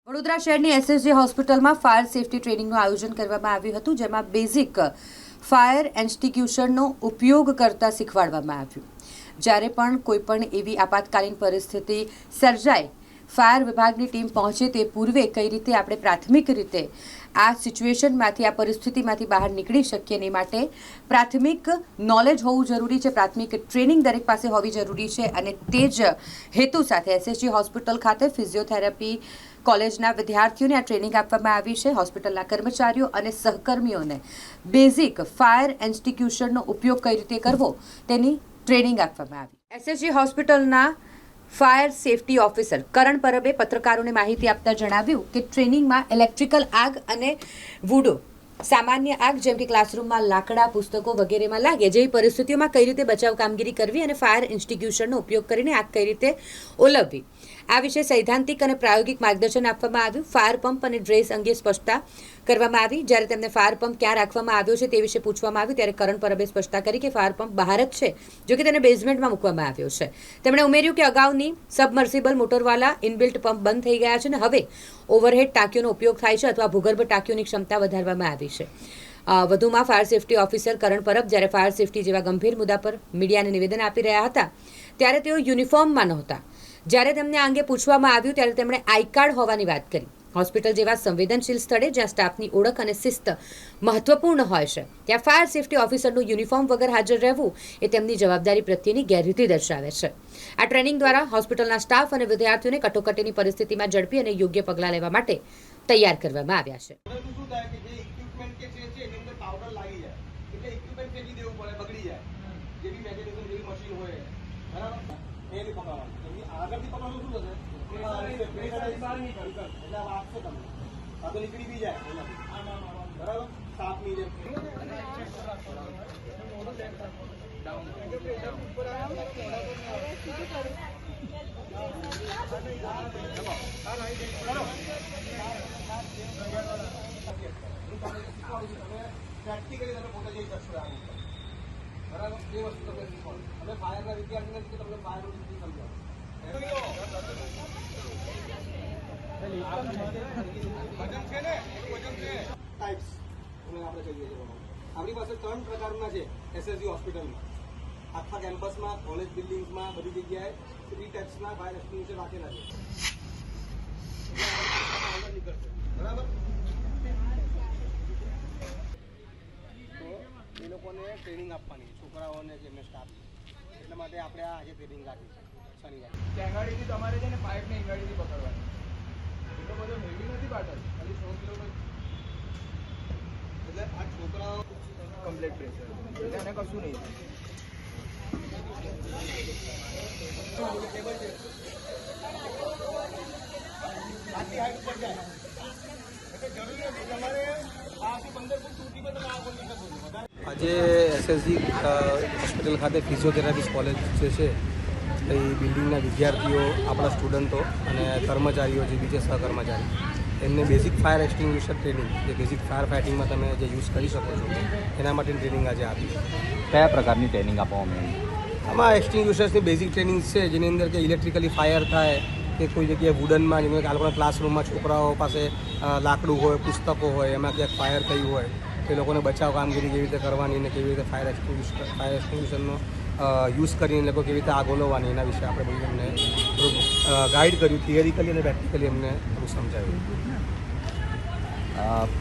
વડોદરા શહેરની એસએસજી હોસ્પિટલમાં fire safety ટ્રેનિંગનું આયોજન કરવામાં આવ્યું હતું, જેમાં બેઝિક ફાયર એક્સ્ટિંગ્વિશરનો ઉપયોગ કરતા શીખવાડવામાં આવ્યું. જ્યારે પણ કોઈપણ એવી આપાતકાલીન પરિસ્થિતિ સર્જાય, ફાયર વિભાગની ટીમ પહોંચે તે પૂર્વે કઈ રીતે આપણે પ્રાથમિક રીતે આ સિચ્યુએશનમાંથી, આ પરિસ્થિતિમાંથી બહાર નીકળી શકીએ એની માટે પ્રાથમિક નોલેજ હોવું જરૂરી છે, પ્રાથમિક ટ્રેનિંગ દરેક પાસે હોવી જરૂરી છે. અને તે જ હેતુ સાથે એસએસજી હોસ્પિટલ ખાતે ફિઝિયોથેરાપી કોલેજના વિદ્યાર્થીઓને આ ટ્રેનિંગ આપવામાં આવી છે. હોસ્પિટલના કર્મચારીઓ અને સહકર્મીઓને બેઝિક ફાયર એક્સ્ટિંગ્વિશરનો ઉપયોગ કઈ રીતે કરવો તેની ટ્રેનિંગ આપવામાં આવી. એસએસજી હોસ્પિટલના ફાયર સેફટી ઓફિસર કરણ પરબે પત્રકારોને માહિતી આપતા જણાવ્યું કે ટ્રેનિંગમાં ઇલેક્ટ્રિકલ આગ અને વુડો, સામાન્ય આગ જેમ કે ક્લાસરૂમમાં લાકડા, પુસ્તકો વગેરેમાં લાગે જેવી પરિસ્થિતિઓમાં કઈ રીતે બચાવ કામગીરી કરવી અને ફાયર એક્સ્ટિંગ્વિશરનો ઉપયોગ કરીને આગ કઈ રીતે ઓલવવી, આ વિશે સૈદ્ધાંતિક અને પ્રાયોગિક માર્ગદર્શન આપવામાં આવ્યું. ફાયર પંપ અને ડ્રેસ અંગે સ્પષ્ટતા કરવામાં આવી. જ્યારે તેમને ફાયર પંપ ક્યાં રાખવામાં આવ્યો છે તે વિશે પૂછવામાં આવ્યું ત્યારે કરણ પરબે સ્પષ્ટતા કરી કે ફાયર પંપ બહાર જ છે, જો કે તેને બેઝમેન્ટમાં મૂકવામાં આવ્યો છે. તેમણે ઉમેર્યું કે અગાઉની સબમર્સિબલ મોટરવાળા ઇનબિલ્ટ પંપ બંધ થઈ ગયા છે અને હવે ઓવરહેડ ટાંકીઓનો ઉપયોગ થાય છે અથવા ભૂગર્ભ ટાંકીઓની ક્ષમતા વધારવામાં આવી છે. વધુમાં ફાયર સેફટી ઓફિસર કરણ પરબ જ્યારે ફાયર સેફટી જેવા ગંભીર મુદ્દા પર મીડિયાને નિવેદન આપી રહ્યા હતા ત્યારે તેઓ યુનિફોર્મમાં નહોતા. જ્યારે તેમને આ અંગે પૂછવામાં આવ્યું ત્યારે તેમણે આઈ કાર્ડ હોવાની વાત કરી. હોસ્પિટલ જેવા સંવેદનશીલ સ્થળે જ્યાં સ્ટાફની ઓળખ અને શિસ્ત મહત્વપૂર્ણ હોય છે, ત્યાં ફાયર સેફટી ઓફિસરનું યુનિફોર્મ વગર હાજર રહેવું એ તેમની જવાબદારી પ્રત્યેની ગેરરીતિ દર્શાવે છે. આ ટ્રેનિંગ દ્વારા હોસ્પિટલના સ્ટાફ અને વિદ્યાર્થીઓને કટોકટીની પરિસ્થિતિમાં ઝડપી અને યોગ્ય પગલાં લેવા માટે તૈયાર કરવામાં આવ્યા છે. નીકળી બી જાય બરાબર સાપની જેમ પ્રેક્ટિકલી તમે પોતે જઈ શકશો બરાબર. એ વસ્તુ તમે શીખો. તમે ફાયરના વિદ્યાર્થી નથી કે તમને ફાયર સમજાવો. આપણી પાસે 3 પ્રકારના છે એસએસજી હોસ્પિટલમાં. આખા કેમ્પસમાં, કોલેજ બિલ્ડિંગ્સમાં, બધી જગ્યાએ 3 ટાઈપ્સના ફાયર એક્સ્ટિંગ્વિશર રાખેલા છે. બરાબર. તો એ લોકોને ટ્રેનિંગ આપવાની, છોકરાઓને જે એમને સ્ટાફ, એટલા માટે આપણે આ આજે ટ્રેનિંગ રાખી છે શનિવારે. ટેંગાડીથી તમારે છે ને પાઇપને ઈંગાડીથી પકડવાની. એટલો બધો હેવી નથી પાટલ, ખાલી 100 કિલો. એટલે આ છોકરાઓ કમ્પ્લીટ પ્રેશર એટલે એને કશું નહીં આટલી હાઈટ ઉપર જાય એટલે જરૂરી નથી તમારે આથી 15 ફૂટ સુધી પણ તમે આ બોલી શકો છો. આજે એસએસજી હોસ્પિટલ ખાતે ફિઝિયોથેરાપી કોલેજ જે છે એ બિલ્ડિંગના વિદ્યાર્થીઓ, આપણા સ્ટુડન્ટો અને કર્મચારીઓ જે બીજા સહકર્મચારી એમને બેઝિક ફાયર એક્સ્ટિંગ્વિશર ટ્રેનિંગ, જે બેઝિક ફાયર ફાઇટિંગમાં તમે જે યુઝ કરી શકો છો એના માટેની ટ્રેનિંગ આજે આપી. કયા પ્રકારની ટ્રેનિંગ આપવામાં આવી? આમાં એક્સ્ટિંગ્વિશર્સની બેઝિક ટ્રેનિંગ છે, જેની અંદર કે ઇલેક્ટ્રિકલી ફાયર થાય કે કોઈ જગ્યાએ વુડનમાં, જેમ કે આ લોકોના ક્લાસરૂમમાં છોકરાઓ પાસે લાકડું હોય, પુસ્તકો હોય, એમાં ક્યાંક ફાયર થયું હોય તે લોકોને બચાવ કામગીરી કેવી રીતે કરવાની અને કેવી રીતે ફાયર એક્સ્ટિંગ્વિશરનો યુઝ કરીને લોકો કેવી રીતે આગ ઓલવવાની એના વિશે આપણે બધું એમને થોડુંક ગાઈડ કર્યું, થિયરિકલી અને પ્રેક્ટિકલી એમને થોડું સમજાવ્યું.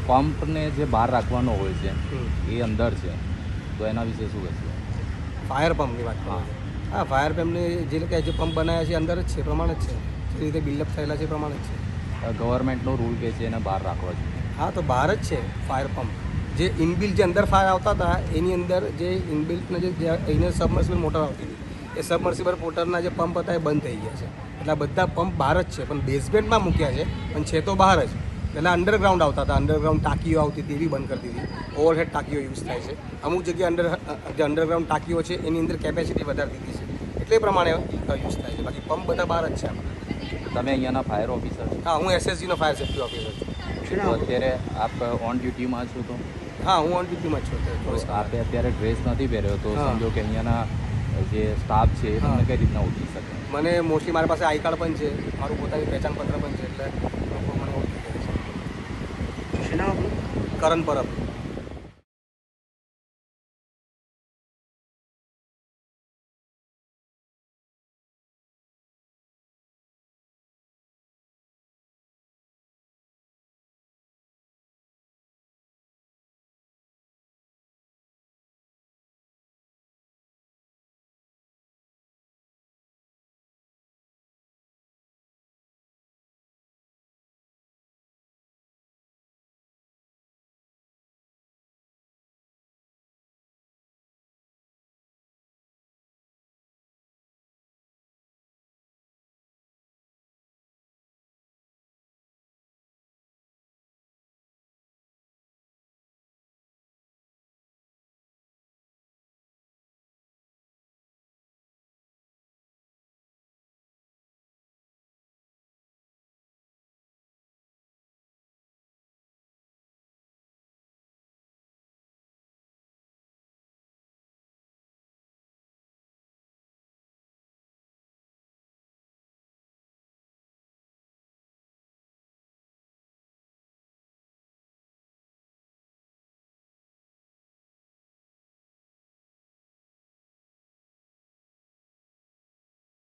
પંપને જે બહાર રાખવાનો હોય છે એ અંદર છે, તો એના વિશે શું કહેશો? ફાયર પંપની વાત કરો? હા, ફાયર પંપની જે પંપ બનાવ્યા છે અંદર જ છે, પ્રમાણે જ છે, જે રીતે બિલ્ડઅપ થયેલા છે એ પ્રમાણે જ છે. ગવર્મેન્ટનો રૂલ કે છે એને બહાર રાખવા છે. હા, તો બહાર જ છે ફાયર પંપ. જે ઇનબિલ્ટ જે અંદર ફાયર આવતા હતા એની અંદર જે ઇનબિલ્ટના જે એને સબમર્સિબલ મોટર આવતી હતી, એ સબમર્સિબલ મોટરના જે પંપ હતા એ બંધ થઈ ગયા છે. એટલે બધા પંપ બહાર જ છે, પણ બેઝમેન્ટમાં મૂક્યા છે, પણ છે તો બહાર જ. પહેલાં અંડરગ્રાઉન્ડ આવતા હતા, અંડરગ્રાઉન્ડ ટાંકીઓ આવતી હતી, એવી બંધ કરી દીધી. ઓવરહેડ ટાંકીઓ યુઝ થાય છે. અમુક જગ્યાએ જે અંડરગ્રાઉન્ડ ટાંકીઓ છે એની અંદર કેપેસિટી વધારી દીધી છે, એટલે એ પ્રમાણે યુઝ થાય છે. બાકી પંપ બધા બહાર જ છે. તમે અહીંયાના ફાયર ઓફિસર? હા, હું એસએસજીનો ફાયર સેફ્ટી ઓફિસર છું. તો અત્યારે આપ ઓન ડ્યુટીમાં છો? તો હા, હું ઓન ડ્યુટીમાં છું. આપે અત્યારે ડ્રેસ નથી પહેર્યો, તો સમજો કે અહીંયાના જે સ્ટાફ છે એ તમને કઈ રીતના ઓળખી શકે? મને મોસ્ટલી મારી પાસે આઈ કાર્ડ પણ છે, મારું પોતાની પહેચાન પત્ર પણ છે, એટલે લોકો મને કરણ પરબ.